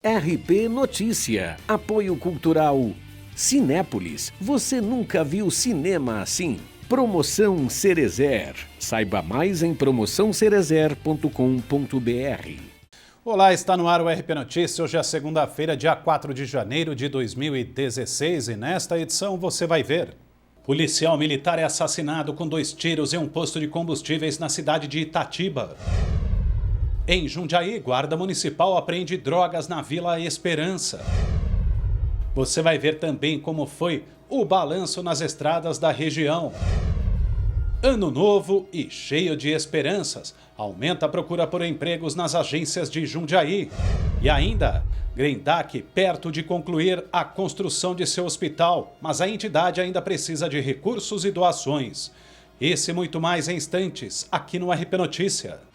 RP Notícia, apoio cultural Cinépolis, você nunca viu cinema assim? Promoção Cerezer, saiba mais em promoçãocerezer.com.br. Olá, está no ar o RP Notícia, hoje é segunda-feira, dia 4 de janeiro de 2016 e nesta edição você vai ver: policial militar é assassinado com 2 tiros em um posto de combustíveis na cidade de Itatiba. Em Jundiaí, guarda municipal apreende drogas na Vila Esperança. Você vai ver também como foi o balanço nas estradas da região. Ano novo e cheio de esperanças. Aumenta a procura por empregos nas agências de Jundiaí. E ainda, Grendac perto de concluir a construção de seu hospital, mas a entidade ainda precisa de recursos e doações. Esse e muito mais em instantes, aqui no RP Notícia.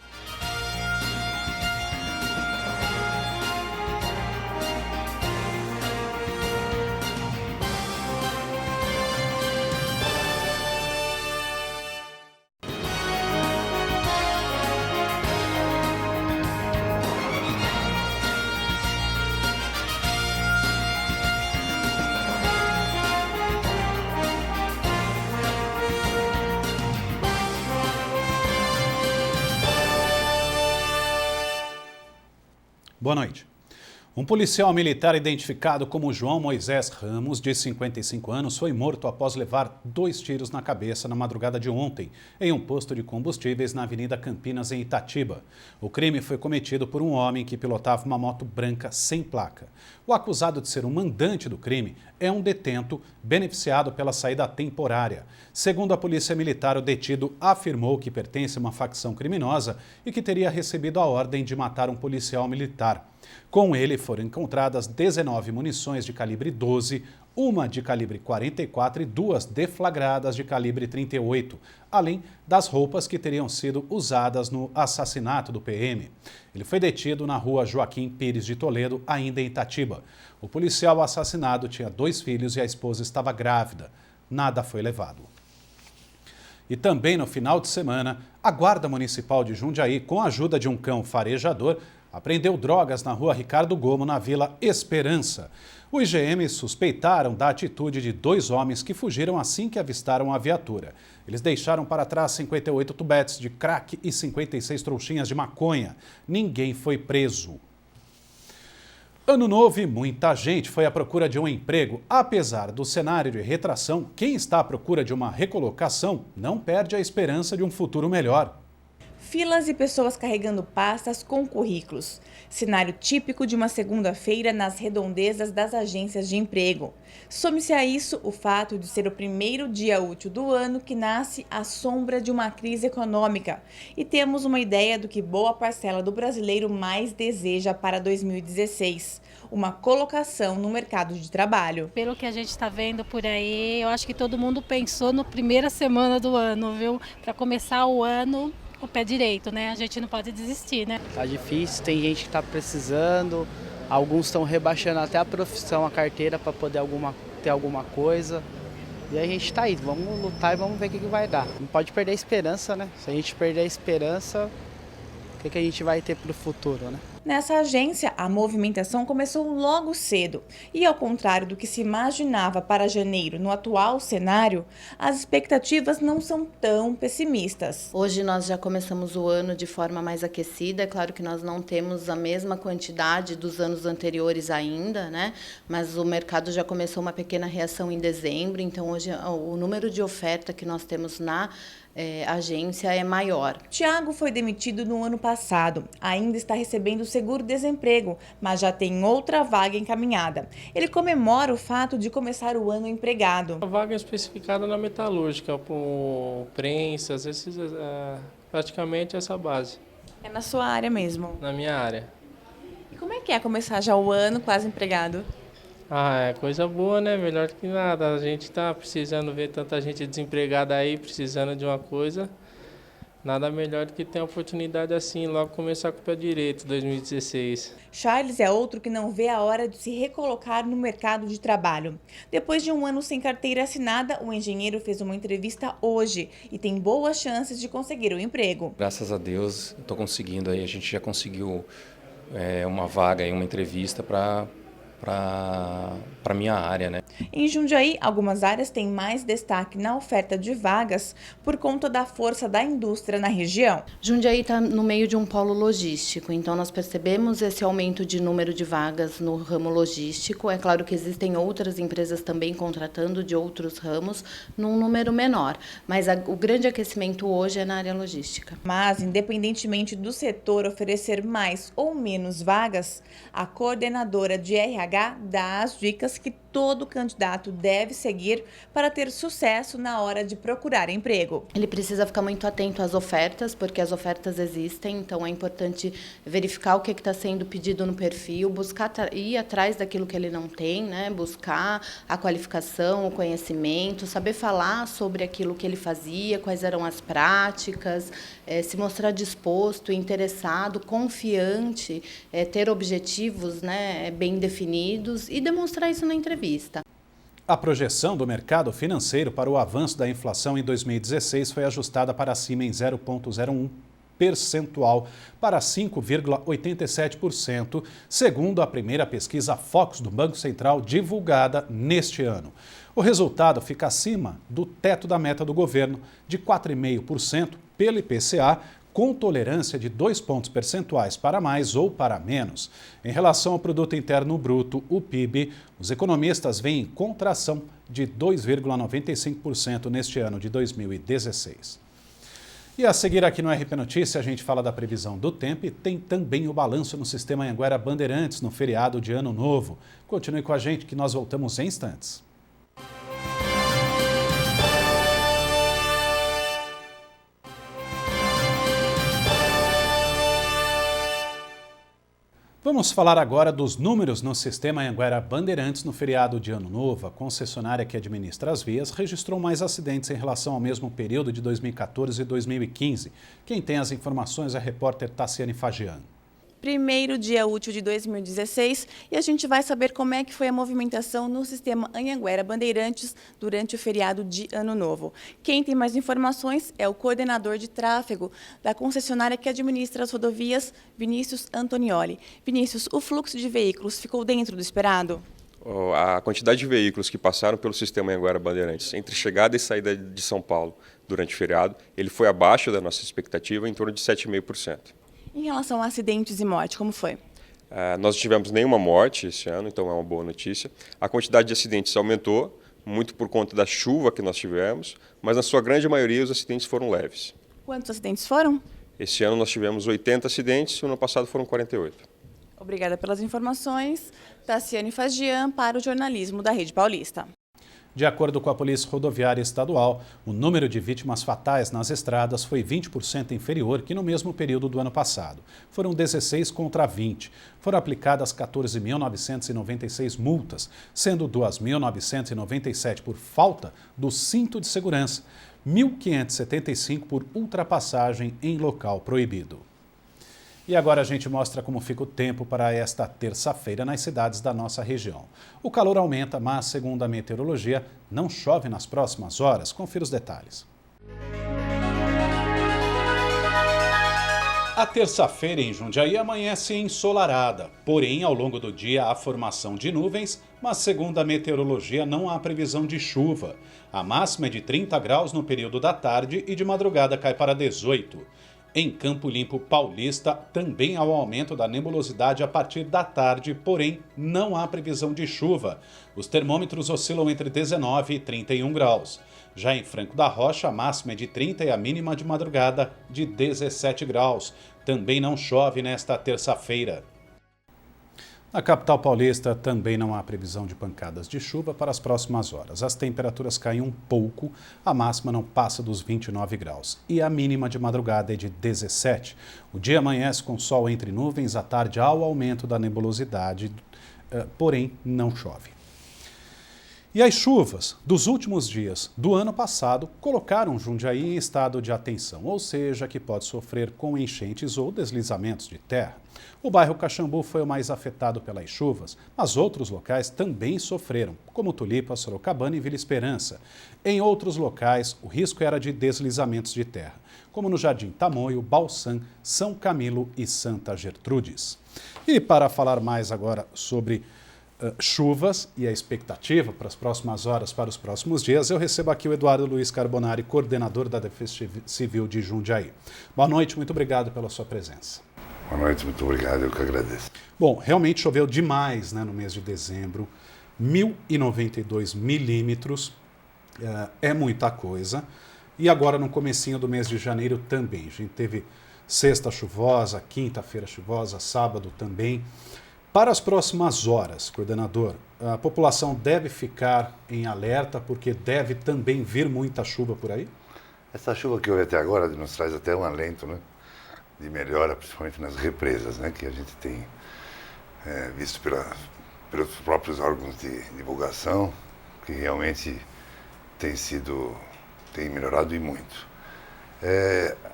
Boa noite. Um policial militar identificado como João Moisés Ramos, de 55 anos, foi morto após levar 2 tiros na cabeça na madrugada de ontem, em um posto de combustíveis na Avenida Campinas, em Itatiba. O crime foi cometido por um homem que pilotava uma moto branca sem placa. O acusado de ser um mandante do crime é um detento beneficiado pela saída temporária. Segundo a Polícia Militar, o detido afirmou que pertence a uma facção criminosa e que teria recebido a ordem de matar um policial militar. Com ele foram encontradas 19 munições de calibre 12, uma de calibre 44 e 2 deflagradas de calibre 38, além das roupas que teriam sido usadas no assassinato do PM. Ele foi detido na rua Joaquim Pires de Toledo, ainda em Itatiba. O policial assassinado tinha 2 filhos e a esposa estava grávida. Nada foi levado. E também no final de semana, a Guarda Municipal de Jundiaí, com a ajuda de um cão farejador, apreendeu drogas na rua Ricardo Gomo, na Vila Esperança. Os GMs suspeitaram da atitude de 2 homens que fugiram assim que avistaram a viatura. Eles deixaram para trás 58 tubetes de crack e 56 trouxinhas de maconha. Ninguém foi preso. Ano novo e muita gente foi à procura de um emprego. Apesar do cenário de retração, quem está à procura de uma recolocação não perde a esperança de um futuro melhor. Filas e pessoas carregando pastas com currículos. Cenário típico de uma segunda-feira nas redondezas das agências de emprego. Some-se a isso o fato de ser o primeiro dia útil do ano que nasce à sombra de uma crise econômica. E temos uma ideia do que boa parcela do brasileiro mais deseja para 2016. Uma colocação no mercado de trabalho. Pelo que a gente está vendo por aí, eu acho que todo mundo pensou na primeira semana do ano, viu? Para começar o ano o pé direito, né? A gente não pode desistir, né? Tá difícil, tem gente que está precisando, alguns estão rebaixando até a profissão, a carteira para poder ter alguma coisa. E a gente está aí, vamos lutar e vamos ver o que vai dar. Não pode perder a esperança, né? Se a gente perder a esperança, o que a gente vai ter para o futuro, né? Nessa agência, a movimentação começou logo cedo e, ao contrário do que se imaginava para janeiro no atual cenário, as expectativas não são tão pessimistas. Hoje nós já começamos o ano de forma mais aquecida, é claro que nós não temos a mesma quantidade dos anos anteriores ainda, né? Mas o mercado já começou uma pequena reação em dezembro, então hoje o número de oferta que nós temos na agência é maior. Tiago foi demitido no ano passado, ainda está recebendo o seguro-desemprego, mas já tem outra vaga encaminhada. Ele comemora o fato de começar o ano empregado. A vaga é especificada na metalúrgica, por prensas, praticamente essa base. É na sua área mesmo? Na minha área. E como é que é começar já o ano quase empregado? É coisa boa, né? Melhor que nada. A gente tá precisando ver tanta gente desempregada aí, precisando de uma coisa. Nada melhor do que ter uma oportunidade assim, logo começar com o pé direito, 2016. Charles é outro que não vê a hora de se recolocar no mercado de trabalho. Depois de um ano sem carteira assinada, o engenheiro fez uma entrevista hoje e tem boas chances de conseguir o emprego. Graças a Deus, estou conseguindo aí, a gente já conseguiu uma vaga, uma entrevista para a minha área, né? Em Jundiaí, algumas áreas têm mais destaque na oferta de vagas por conta da força da indústria na região. Jundiaí está no meio de um polo logístico, então nós percebemos esse aumento de número de vagas no ramo logístico. É claro que existem outras empresas também contratando de outros ramos num número menor, mas o grande aquecimento hoje é na área logística. Mas, independentemente do setor oferecer mais ou menos vagas, a coordenadora de RH dá as dicas que todo candidato deve seguir para ter sucesso na hora de procurar emprego. Ele precisa ficar muito atento às ofertas, porque as ofertas existem, então é importante verificar o que está sendo pedido no perfil, buscar ir atrás daquilo que ele não tem, né? Buscar a qualificação, o conhecimento, saber falar sobre aquilo que ele fazia, quais eram as práticas, se mostrar disposto, interessado, confiante, ter objetivos, né, bem definidos e demonstrar isso na entrevista. A projeção do mercado financeiro para o avanço da inflação em 2016 foi ajustada para cima em 0,01 percentual para 5,87%, segundo a primeira pesquisa Focus do Banco Central divulgada neste ano. O resultado fica acima do teto da meta do governo, de 4,5% pelo IPCA, com tolerância de 2 pontos percentuais para mais ou para menos. Em relação ao Produto Interno Bruto, o PIB, os economistas veem contração de 2,95% neste ano de 2016. E a seguir aqui no RP Notícia, a gente fala da previsão do tempo e tem também o balanço no Sistema Anhanguera Bandeirantes no feriado de Ano Novo. Continue com a gente que nós voltamos em instantes. Vamos falar agora dos números no Sistema Anhanguera Bandeirantes no feriado de Ano Novo. A concessionária que administra as vias registrou mais acidentes em relação ao mesmo período de 2014 e 2015. Quem tem as informações é a repórter Tassiane Fagian. Primeiro dia útil de 2016 e a gente vai saber como é que foi a movimentação no Sistema Anhanguera Bandeirantes durante o feriado de Ano Novo. Quem tem mais informações é o coordenador de tráfego da concessionária que administra as rodovias, Vinícius Antonioli. Vinícius, o fluxo de veículos ficou dentro do esperado? A quantidade de veículos que passaram pelo Sistema Anhanguera Bandeirantes entre chegada e saída de São Paulo durante o feriado, ele foi abaixo da nossa expectativa, em torno de 7,5%. Em relação a acidentes e morte, como foi? Nós não tivemos nenhuma morte esse ano, então é uma boa notícia. A quantidade de acidentes aumentou, muito por conta da chuva que nós tivemos, mas na sua grande maioria os acidentes foram leves. Quantos acidentes foram? Esse ano nós tivemos 80 acidentes, no ano passado foram 48. Obrigada pelas informações. Tassiane Fagian para o jornalismo da Rede Paulista. De acordo com a Polícia Rodoviária Estadual, o número de vítimas fatais nas estradas foi 20% inferior que no mesmo período do ano passado. Foram 16 contra 20. Foram aplicadas 14.996 multas, sendo 2.997 por falta do cinto de segurança, 1.575 por ultrapassagem em local proibido. E agora a gente mostra como fica o tempo para esta terça-feira nas cidades da nossa região. O calor aumenta, mas, segundo a meteorologia, não chove nas próximas horas. Confira os detalhes. A terça-feira em Jundiaí amanhece ensolarada, porém, ao longo do dia há formação de nuvens, mas, segundo a meteorologia, não há previsão de chuva. A máxima é de 30 graus no período da tarde e de madrugada cai para 18. Em Campo Limpo Paulista, também há o aumento da nebulosidade a partir da tarde, porém não há previsão de chuva. Os termômetros oscilam entre 19 e 31 graus. Já em Franco da Rocha, a máxima é de 30 e a mínima de madrugada de 17 graus. Também não chove nesta terça-feira. Na capital paulista também não há previsão de pancadas de chuva para as próximas horas. As temperaturas caem um pouco, a máxima não passa dos 29 graus e a mínima de madrugada é de 17. O dia amanhece com sol entre nuvens, à tarde há o aumento da nebulosidade, porém não chove. E as chuvas dos últimos dias do ano passado colocaram Jundiaí em estado de atenção, ou seja, que pode sofrer com enchentes ou deslizamentos de terra. O bairro Caxambu foi o mais afetado pelas chuvas, mas outros locais também sofreram, como Tulipa, Sorocabana e Vila Esperança. Em outros locais, o risco era de deslizamentos de terra, como no Jardim Tamoio, Balsam, São Camilo e Santa Gertrudes. E para falar mais agora sobre chuvas e a expectativa para as próximas horas, para os próximos dias, eu recebo aqui o Eduardo Luiz Carbonari, coordenador da Defesa Civil de Jundiaí. Boa noite, muito obrigado pela sua presença. Boa noite, muito obrigado, eu que agradeço. Bom, realmente choveu demais, né, no mês de dezembro, 1.092 milímetros, é muita coisa. E agora no comecinho do mês de janeiro também, a gente teve sexta chuvosa, quinta-feira chuvosa, sábado também. Para as próximas horas, coordenador, a população deve ficar em alerta porque deve também vir muita chuva por aí? Essa chuva que houve até agora nos traz até um alento, né, de melhora, principalmente nas represas, né, que a gente tem visto pelos próprios órgãos de divulgação, que realmente tem melhorado e muito.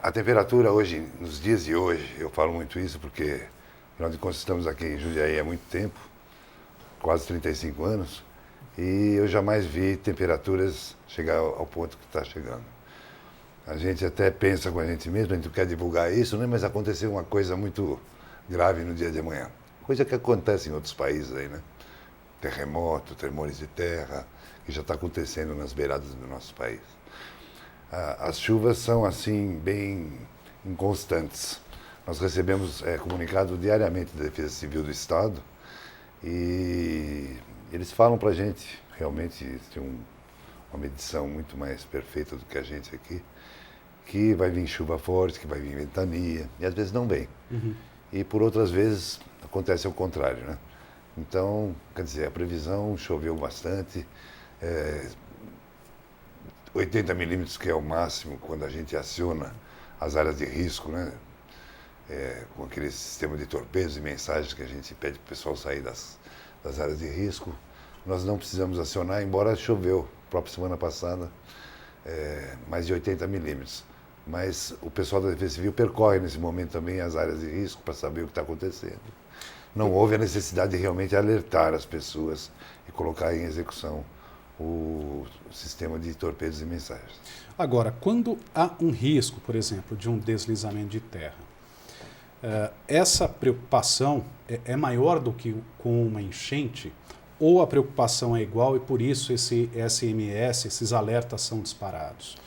A temperatura hoje, nos dias de hoje, eu falo muito isso porque afinal de contas, estamos aqui em Jundiaí há muito tempo, quase 35 anos, e eu jamais vi temperaturas chegar ao ponto que está chegando. A gente até pensa com a gente mesmo, a gente quer divulgar isso, né? Mas aconteceu uma coisa muito grave no dia de amanhã. Coisa que acontece em outros países aí, né? Terremoto, tremores de terra, que já está acontecendo nas beiradas do nosso país. As chuvas são, assim, bem inconstantes. Nós recebemos comunicado diariamente da Defesa Civil do Estado e eles falam para a gente, realmente tem uma medição muito mais perfeita do que a gente aqui, que vai vir chuva forte, que vai vir ventania, e às vezes não vem. Uhum. E por outras vezes acontece ao contrário, né? Então, quer dizer, a previsão choveu bastante, 80 milímetros que é o máximo quando a gente aciona as áreas de risco, né? Com aquele sistema de torpedos e mensagens que a gente pede para o pessoal sair das áreas de risco. Nós não precisamos acionar, embora choveu, própria semana passada, mais de 80 milímetros. Mas o pessoal da Defesa Civil percorre nesse momento também as áreas de risco para saber o que está acontecendo. Não houve a necessidade de realmente alertar as pessoas e colocar em execução o sistema de torpedos e mensagens. Agora, quando há um risco, por exemplo, de um deslizamento de terra, essa preocupação é maior do que com uma enchente? Ou a preocupação é igual e por isso esse SMS, esses alertas são disparados?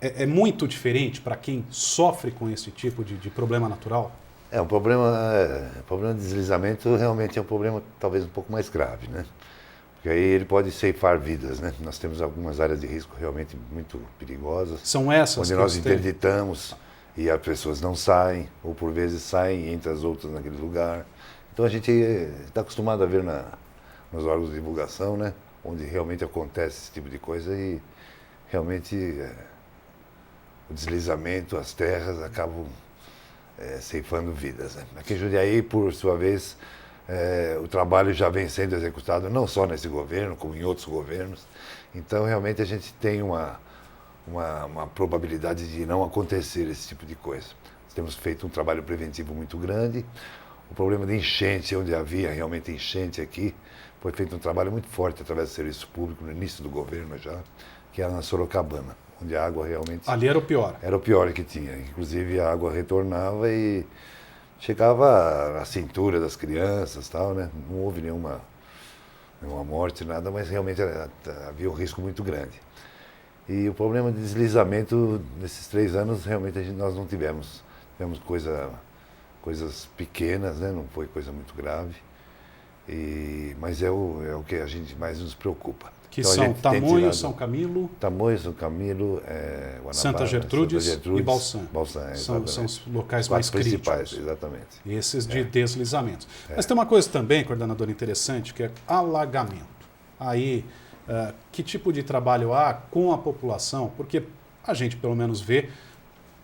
É muito diferente para quem sofre com esse tipo de problema natural? O problema de deslizamento realmente é um problema talvez um pouco mais grave, né? Porque aí ele pode ceifar vidas, né? Nós temos algumas áreas de risco realmente muito perigosas. São essas onde nós interditamos e as pessoas não saem, ou por vezes saem entre as outras naquele lugar. Então a gente está acostumado a ver nos órgãos de divulgação, né? Onde realmente acontece esse tipo de coisa e realmente o deslizamento, as terras acabam ceifando vidas, né? Aqui em Jundiaí, por sua vez, o trabalho já vem sendo executado não só nesse governo, como em outros governos. Então, realmente, a gente tem uma probabilidade de não acontecer esse tipo de coisa. Nós temos feito um trabalho preventivo muito grande. O problema de enchente, onde havia realmente enchente aqui, foi feito um trabalho muito forte através do serviço público, no início do governo já, que era na Sorocabana, onde a água realmente... Ali era o pior? Era o pior que tinha. Inclusive, a água retornava e chegava à cintura das crianças, tal, né? Não houve nenhuma morte, nada, mas realmente havia um risco muito grande. E o problema de deslizamento, nesses 3 anos, realmente nós não tivemos. Tivemos coisas pequenas, né? Não foi coisa muito grave. Mas é o que a gente mais nos preocupa. Que então, são Tamoio, São Camilo... Tamoio, São Camilo, Guanabara, Santa Gertrudes e Balsam. Balsam, são os locais mais principais, críticos. Exatamente. Esses de deslizamentos. Mas tem uma coisa também, coordenador, interessante, que é alagamento. Aí, que tipo de trabalho há com a população? Porque a gente, pelo menos, vê,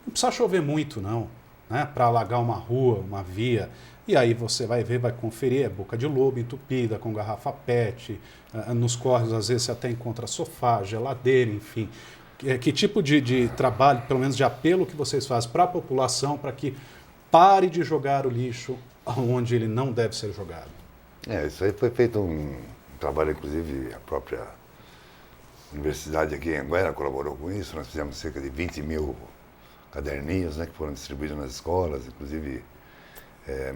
não precisa chover muito, não. né, para alagar uma rua, uma via. E aí você vai ver, vai conferir, é boca de lobo entupida, com garrafa PET, nos córregos às vezes você até encontra sofá, geladeira, enfim. Que tipo de trabalho, pelo menos de apelo que vocês fazem para a população para que pare de jogar o lixo onde ele não deve ser jogado? Isso aí foi feito um trabalho, inclusive a própria universidade aqui em Anguera colaborou com isso. Nós fizemos cerca de 20 mil caderninhos, né, que foram distribuídos nas escolas, inclusive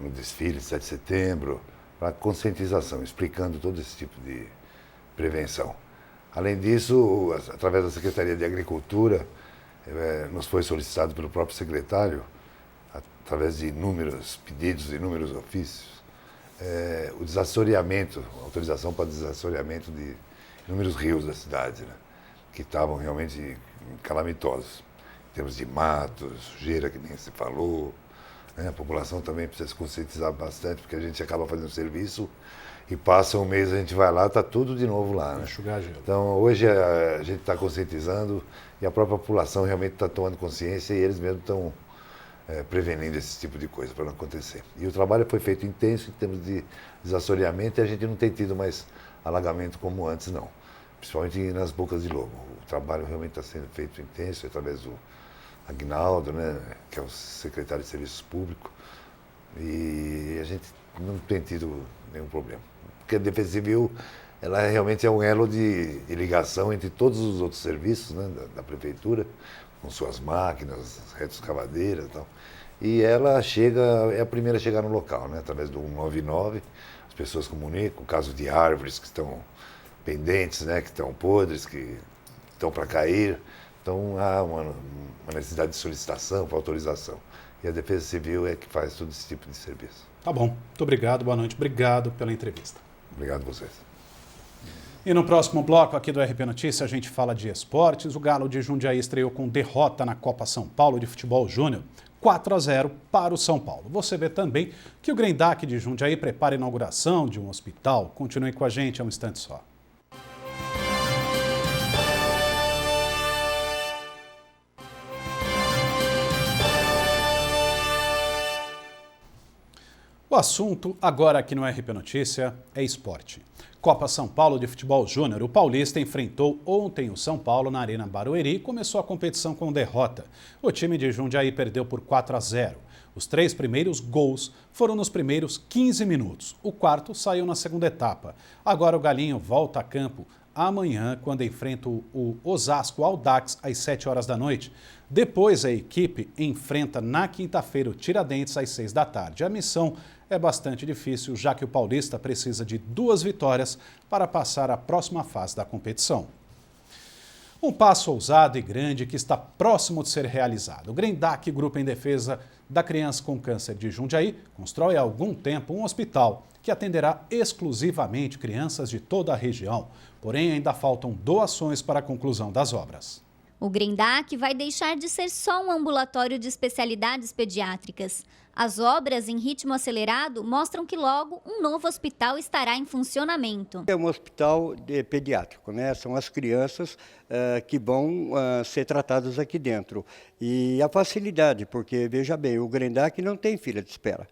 no desfile de 7 de setembro, para conscientização, explicando todo esse tipo de prevenção. Além disso, através da Secretaria de Agricultura, nos foi solicitado pelo próprio secretário, através de inúmeros pedidos, inúmeros ofícios, o desassoreamento, autorização para desassoreamento de inúmeros rios da cidade, né, que estavam realmente calamitosos, em termos de matos, sujeira que nem se falou. A população também precisa se conscientizar bastante, porque a gente acaba fazendo serviço e passa um mês, a gente vai lá, está tudo de novo lá. Né? Então, hoje a gente está conscientizando e a própria população realmente está tomando consciência e eles mesmos estão prevenindo esse tipo de coisa para não acontecer. E o trabalho foi feito intenso em termos de desassoreamento e a gente não tem tido mais alagamento como antes, não. Principalmente nas bocas de lobo. O trabalho realmente está sendo feito intenso através do Aguinaldo, né, que é o secretário de Serviços Públicos, e a gente não tem tido nenhum problema. Porque a Defesa Civil, ela realmente é um elo de ligação entre todos os outros serviços, né, da Prefeitura, com suas máquinas, retroescavadeiras e tal. E ela é a primeira a chegar no local, né, através do 199, as pessoas comunicam, casos de árvores que estão pendentes, né, que estão podres, que estão para cair. Então, há uma necessidade de solicitação, para autorização. E a Defesa Civil é que faz todo esse tipo de serviço. Tá bom. Muito obrigado, boa noite. Obrigado pela entrevista. Obrigado a vocês. E no próximo bloco aqui do RP Notícia, a gente fala de esportes. O Galo de Jundiaí estreou com derrota na Copa São Paulo de Futebol Júnior, 4-0 para o São Paulo. Você vê também que o Grendac de Jundiaí prepara a inauguração de um hospital. Continue com a gente, é um instante só. O assunto agora aqui no RP Notícia é esporte. Copa São Paulo de Futebol Júnior, o Paulista enfrentou ontem o São Paulo na Arena Barueri e começou a competição com derrota. O time de Jundiaí perdeu por 4-0. Os 3 primeiros gols foram nos primeiros 15 minutos. O quarto saiu na segunda etapa. Agora o Galinho volta a campo amanhã, quando enfrenta o Osasco Audax às 7 horas da noite. Depois a equipe enfrenta na quinta-feira o Tiradentes às 6 da tarde. A missão é bastante difícil, já que o Paulista precisa de 2 vitórias para passar à próxima fase da competição. Um passo ousado e grande que está próximo de ser realizado. O Grendac, Grupo em Defesa da Criança com Câncer de Jundiaí, constrói há algum tempo um hospital que atenderá exclusivamente crianças de toda a região. Porém, ainda faltam doações para a conclusão das obras. O Grendac vai deixar de ser só um ambulatório de especialidades pediátricas. As obras em ritmo acelerado mostram que logo um novo hospital estará em funcionamento. É um hospital pediátrico, né? São as crianças que vão ser tratadas aqui dentro. E a facilidade, porque veja bem, o Grendac não tem fila de espera.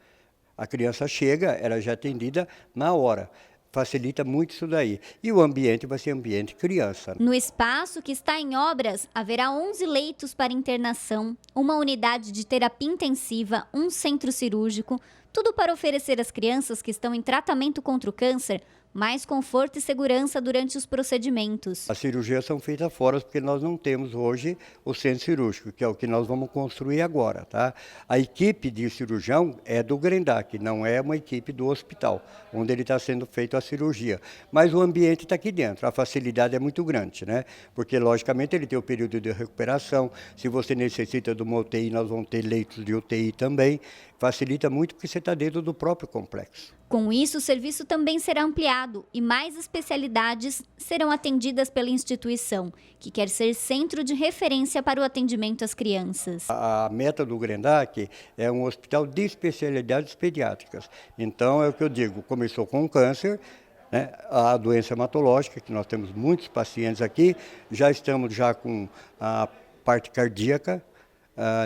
A criança chega, ela já é atendida na hora. Facilita muito isso daí. E o ambiente vai ser ambiente criança. No espaço que está em obras, haverá 11 leitos para internação, uma unidade de terapia intensiva, um centro cirúrgico, tudo para oferecer às crianças que estão em tratamento contra o câncer mais conforto e segurança durante os procedimentos. As cirurgias são feitas fora porque nós não temos hoje o centro cirúrgico, que é o que nós vamos construir agora, tá? A equipe de cirurgião é do Grendac, não é uma equipe do hospital, onde ele está sendo feita a cirurgia. Mas o ambiente está aqui dentro, a facilidade é muito grande, né? Porque, logicamente, ele tem o período de recuperação. Se você necessita de uma UTI, nós vamos ter leitos de UTI também. Facilita muito porque você está dentro do próprio complexo. Com isso, o serviço também será ampliado e mais especialidades serão atendidas pela instituição, que quer ser centro de referência para o atendimento às crianças. A meta do Grendac é um hospital de especialidades pediátricas. Então, é o que eu digo, começou com câncer, né, a doença hematológica, que nós temos muitos pacientes aqui, já estamos com a parte cardíaca,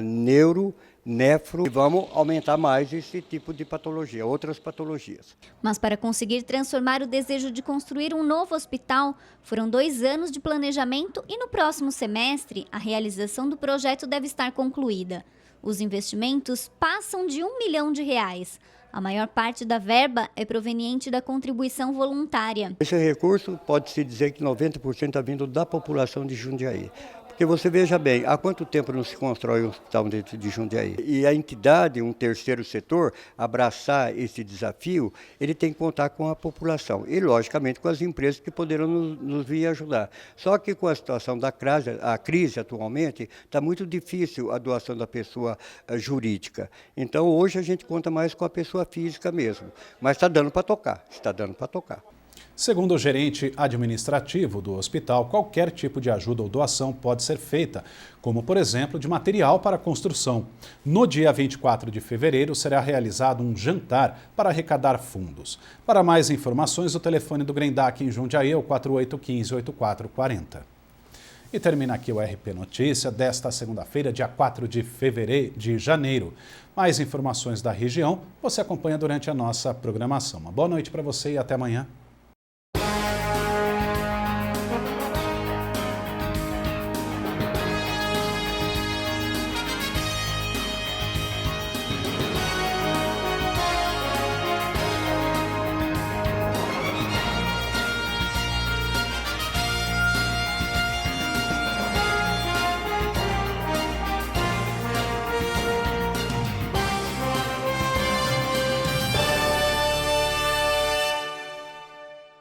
neuro, nefro, e vamos aumentar mais esse tipo de patologia, outras patologias. Mas para conseguir transformar o desejo de construir um novo hospital, foram 2 anos de planejamento e no próximo semestre a realização do projeto deve estar concluída. Os investimentos passam de R$1 milhão. A maior parte da verba é proveniente da contribuição voluntária. Esse recurso pode-se dizer que 90% está vindo da população de Jundiaí. Porque você veja bem, há quanto tempo não se constrói um hospital dentro de Jundiaí? E a entidade, um terceiro setor, abraçar esse desafio, ele tem que contar com a população e, logicamente, com as empresas que poderão nos vir ajudar. Só que com a situação da crise atualmente, está muito difícil a doação da pessoa jurídica. Então, hoje a gente conta mais com a pessoa física mesmo. Mas está dando para tocar, está dando para tocar. Segundo o gerente administrativo do hospital, qualquer tipo de ajuda ou doação pode ser feita, como, por exemplo, de material para construção. No dia 24 de fevereiro, será realizado um jantar para arrecadar fundos. Para mais informações, o telefone do Grendac em Jundiaí é o 4815-8440. E termina aqui o RP Notícia desta segunda-feira, dia 4 de janeiro. Mais informações da região você acompanha durante a nossa programação. Uma boa noite para você e até amanhã.